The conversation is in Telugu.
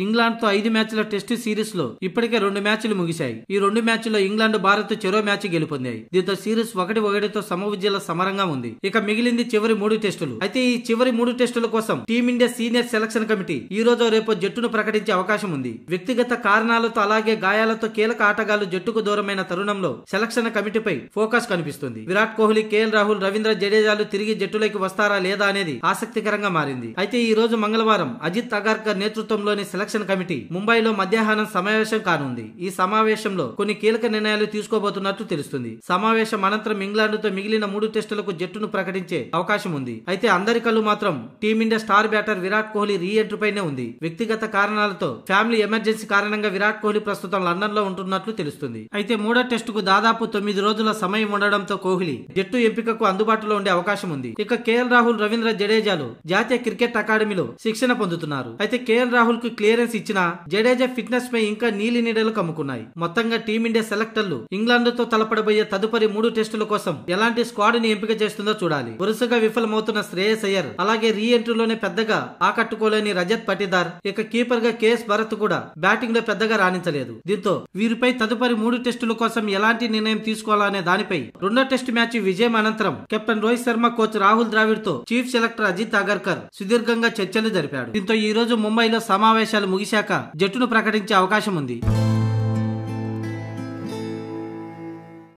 ఇంగ్లాండ్ తో 5 మ్యాచ్ల టెస్టు సిరీస్ లో ఇప్పటికే 2 మ్యాచ్లు ముగిశాయి. ఈ 2 మ్యాచ్ల్లో ఇంగ్లాండ్ భారత్ చెరో మ్యాచ్ గెలుపొందాయి. దీంతో సిరీస్ 1-1తో సమవిజయాల సమరంగా ఉంది. ఇక మిగిలింది చివరి 3 టెస్టులు. అయితే ఈ చివరి 3 టెస్టుల కోసం టీమిండియా సీనియర్ సెలక్షన్ కమిటీ ఈ రోజు రేపు జట్టును ప్రకటించే అవకాశం ఉంది. వ్యక్తిగత కారణాలతో అలాగే గాయాలతో కీలక ఆటగాళ్లు జట్టుకు దూరమైన తరుణంలో సెలక్షన్ కమిటీపై ఫోకస్ కనిపిస్తుంది. విరాట్ కోహ్లీ, కేఎల్ రాహుల్, రవీంద్ర జడేజాలు తిరిగి జట్టులోకి వస్తారా లేదా అనేది ఆసక్తికరంగా మారింది. అయితే ఈ రోజు మంగళవారం అజిత్ అగార్కర్ నేతృత్వంలోని సెలక్షన్ కమిటీ ముంబైలో మధ్యాహ్నం సమావేశం కానుంది. ఈ సమావేశంలో కొన్ని కీలక నిర్ణయాలు తీసుకోబోతున్నట్టు తెలుస్తుంది. సమావేశం అనంతరం ఇంగ్లాండ్తో మిగిలిన 3 టెస్టులకు జట్టును ప్రకటించే అవకాశం ఉంది. అయితే అందరి కళ్ళు మాత్రం team India star batter Virat Kohli re entry పైనే ఉంది. వ్యక్తిగత కారణాలతో ఫ్యామిలీ ఎమర్జెన్సీ కారణంగా విరాట్ కోహ్లీ ప్రస్తుతం లండన్ లో ఉంటున్నట్లు తెలుస్తుంది. అయితే 3వ టెస్టుకు దాదాపు 9 రోజుల సమయం ఉండడంతో కోహ్లీ జట్టు ఎంపికకు అందుబాటులో ఉండే అవకాశం ఉంది. ఇక కేఎల్ రాహుల్, రవీంద్ర జడేజాలు జాతీయ క్రికెట్ అకాడమీలో శిక్షణ పొందుతున్నారు. అయితే కేఎల్ రాహుల్ కు క్లియరెన్స్ ఇచ్చినా జడేజా ఫిట్నెస్ పై ఇంకా నీలి నీడలు కమ్ముకున్నాయి. మొత్తంగా టీమిండియా సెలెక్టర్లు ఇంగ్లాండ్ తో తలపడబోయే తదుపరి 3 టెస్టుల కోసం ఎలాంటి స్క్వాడ్ ని ఎంపిక చేస్తుందో చూడాలి. వరుసగా విఫలమవుతున్న శ్రేయస్ అయ్యర్, అలాగే రీ ఎంట్రీలోనే పెద్దగా ఆకట్టుకోలేని రజత్ పటిదార్, ఇక కీపర్ గా కేఎస్ భరత్ కూడా బ్యాటింగ్ లో పెద్దగా రాణించలేదు. దీంతో వీరిపై తదుపరి 3 టెస్టుల కోసం ఎలాంటి నిర్ణయం తీసుకోవాలనే దానిపై 2వ టెస్టు మ్యాచ్ విజయం అనంతరం కెప్టెన్ రోహిత్ శర్మ, కోచ్ రాహుల్ ద్రావిడ్ తో చీఫ్ సెలెక్టర్ అజిత్ అగర్కర్ సుదీర్ఘంగా చర్చలు జరిపాడు. దీంతో ఈ రోజు ముంబైలో సమావేశాలు ముగిశాక జట్టును ప్రకటించే అవకాశం ఉంది.